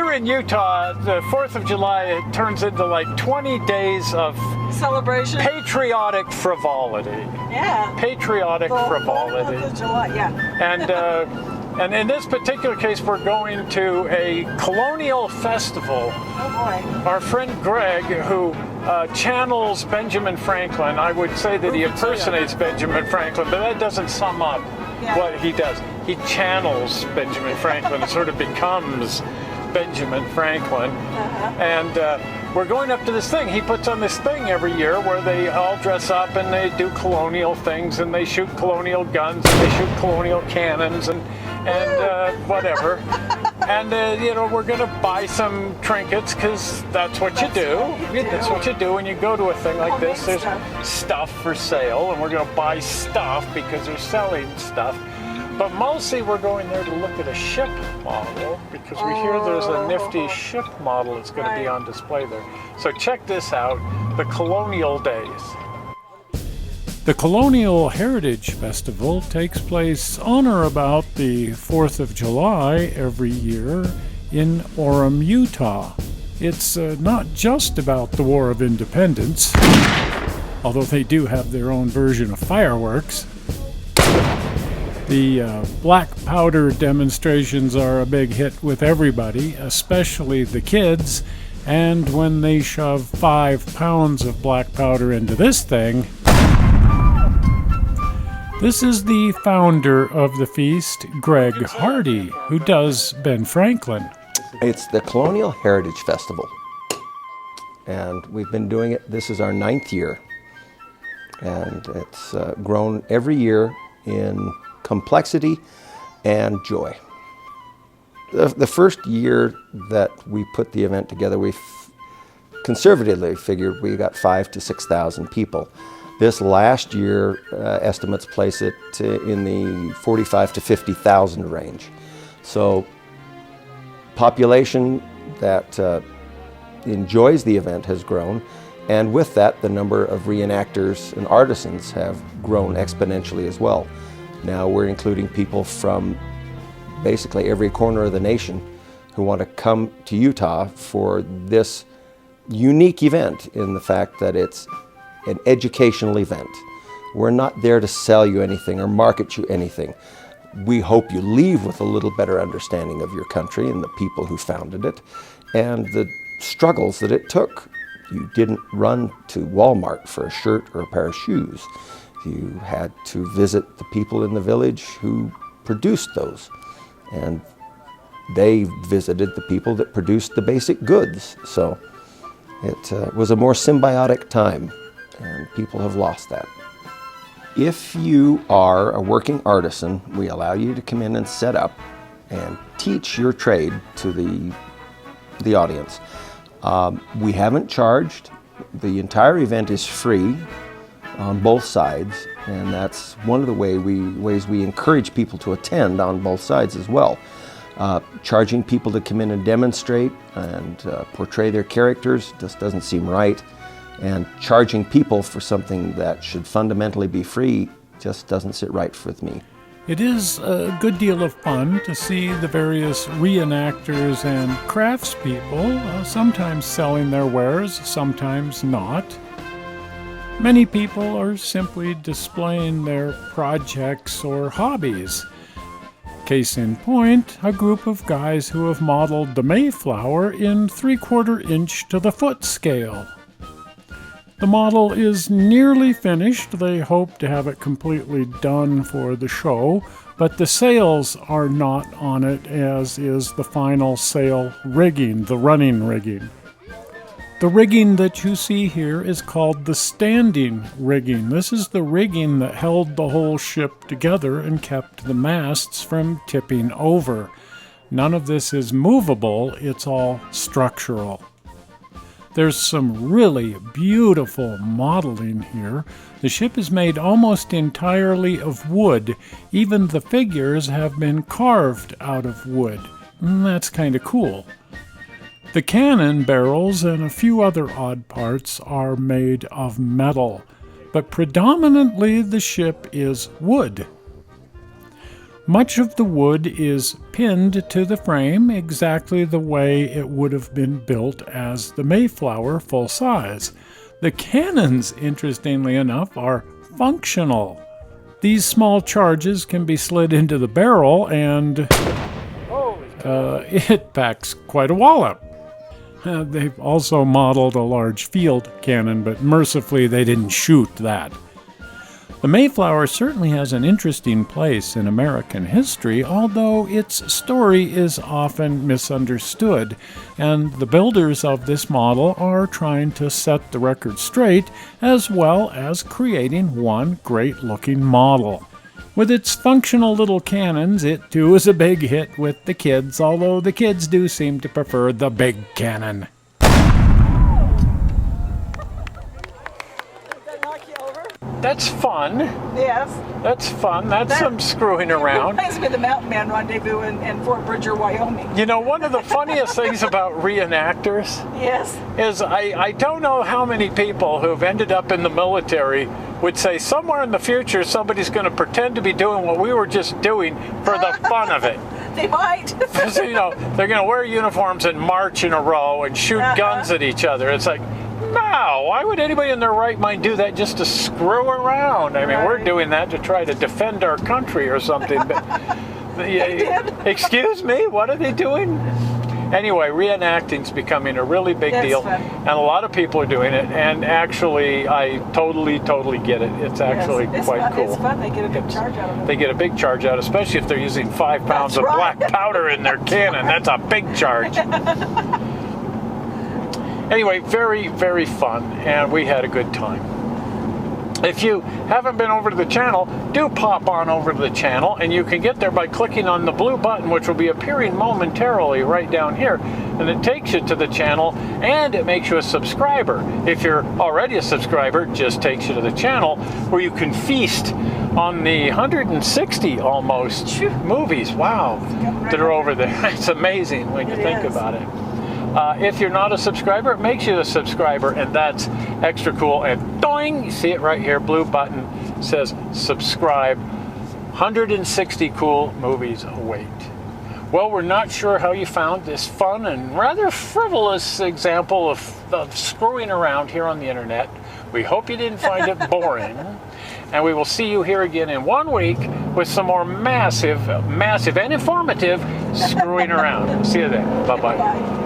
here in Utah, the 4th of July, it turns into like 20 days of celebration, patriotic frivolity. Yeah. Patriotic frivolity. 4th of July, yeah. And in this particular case, we're going to a Colonial Festival. Oh boy. Our friend Gregg, who channels Benjamin Franklin, I would say that he impersonates Benjamin Franklin, but that doesn't sum up what he does. He channels Benjamin Franklin. It sort of becomes Benjamin Franklin. And we're going up to this thing. He puts on this thing every year where they all dress up and they do colonial things and they shoot colonial guns and they shoot colonial cannons and whatever. And we're going to buy some trinkets because that's what you do. That's what you do when you go to a thing like this. There's stuff for sale, and we're going to buy stuff because they're selling stuff. But mostly we're going there to look at a ship model because we hear there's a nifty ship model that's going to be on display there. So check this out, the colonial days. The Colonial Heritage Festival takes place on or about the 4th of July every year in Orem, Utah. It's not just about the War of Independence, although they do have their own version of fireworks. The black powder demonstrations are a big hit with everybody, especially the kids, and when they shove 5 pounds of black powder into this thing. This is the founder of the feast, Gregg Hardy, who does Ben Franklin. It's the Colonial Heritage Festival, and we've been doing it. This is our 9th year, and it's grown every year in complexity and joy. The first year that we put the event together, we conservatively figured we got 5,000 to 6,000 people. This last year, estimates place it in the 45,000 to 50,000 range. So, population that enjoys the event has grown, and with that, the number of reenactors and artisans have grown exponentially as well. Now we're including people from basically every corner of the nation who want to come to Utah for this unique event in the fact that it's an educational event. We're not there to sell you anything or market you anything. We hope you leave with a little better understanding of your country and the people who founded it and the struggles that it took. You didn't run to Walmart for a shirt or a pair of shoes. You had to visit the people in the village who produced those, and they visited the people that produced the basic goods. So it was a more symbiotic time, and people have lost that. If you are a working artisan, we allow you to come in and set up and teach your trade to the audience. We haven't charged. The entire event is free on both sides, and that's one of the ways we encourage people to attend on both sides as well. Charging people to come in and demonstrate and portray their characters just doesn't seem right, and charging people for something that should fundamentally be free just doesn't sit right with me. It is a good deal of fun to see the various reenactors and craftspeople, sometimes selling their wares, sometimes not. Many people are simply displaying their projects or hobbies. Case in point, a group of guys who have modeled the Mayflower in 3/4 inch to the foot scale. The model is nearly finished. They hope to have it completely done for the show, but the sails are not on it, as is the final sail rigging, the running rigging. The rigging that you see here is called the standing rigging. This is the rigging that held the whole ship together and kept the masts from tipping over. None of this is movable, it's all structural. There's some really beautiful modeling here. The ship is made almost entirely of wood. Even the figures have been carved out of wood. That's kind of cool. The cannon barrels and a few other odd parts are made of metal, but predominantly the ship is wood. Much of the wood is pinned to the frame exactly the way it would have been built as the Mayflower full size. The cannons, interestingly enough, are functional. These small charges can be slid into the barrel and it packs quite a wallop. They've also modeled a large field cannon, but mercifully they didn't shoot that. The Mayflower certainly has an interesting place in American history, although its story is often misunderstood, and the builders of this model are trying to set the record straight, as well as creating one great-looking model. With its functional little cannons, it too is a big hit with the kids, although the kids do seem to prefer the big cannon. That's fun. Yes. That's fun. That's some screwing around. Reminds me of the Mountain Man Rendezvous in Fort Bridger, Wyoming. You know, one of the funniest things about reenactors Yes. is I don't know how many people who've ended up in the military would say somewhere in the future somebody's going to pretend to be doing what we were just doing for the fun of it. They might. So, you know, they're going to wear uniforms and march in a row and shoot guns at each other. It's like, no, why would anybody in their right mind do that just to screw around? I mean, we're doing that to try to defend our country or something. But excuse me, what are they doing? Anyway, reenacting's becoming a really big deal, fun. and a lot of people are doing it. And actually, I totally get it. It's actually quite fun. cool. It's fun. They get a big charge out of it. They get a big charge out, especially if they're using 5 pounds of black powder in their cannon. That's a big charge. Anyway, very, very fun, and we had a good time. If you haven't been over to the channel, do pop on over to the channel, and you can get there by clicking on the blue button, which will be appearing momentarily right down here, and it takes you to the channel, and it makes you a subscriber. If you're already a subscriber, it just takes you to the channel, where you can feast on the 160 almost movies, wow, that are over there. It's amazing when you think about it. If you're not a subscriber, it makes you a subscriber, and that's extra cool. And doing, you see it right here, blue button says subscribe. 160 cool movies await. Well, we're not sure how you found this fun and rather frivolous example of screwing around here on the internet. We hope you didn't find it boring. And we will see you here again in 1 week with some more massive and informative screwing around. See you then. Bye-bye. Bye.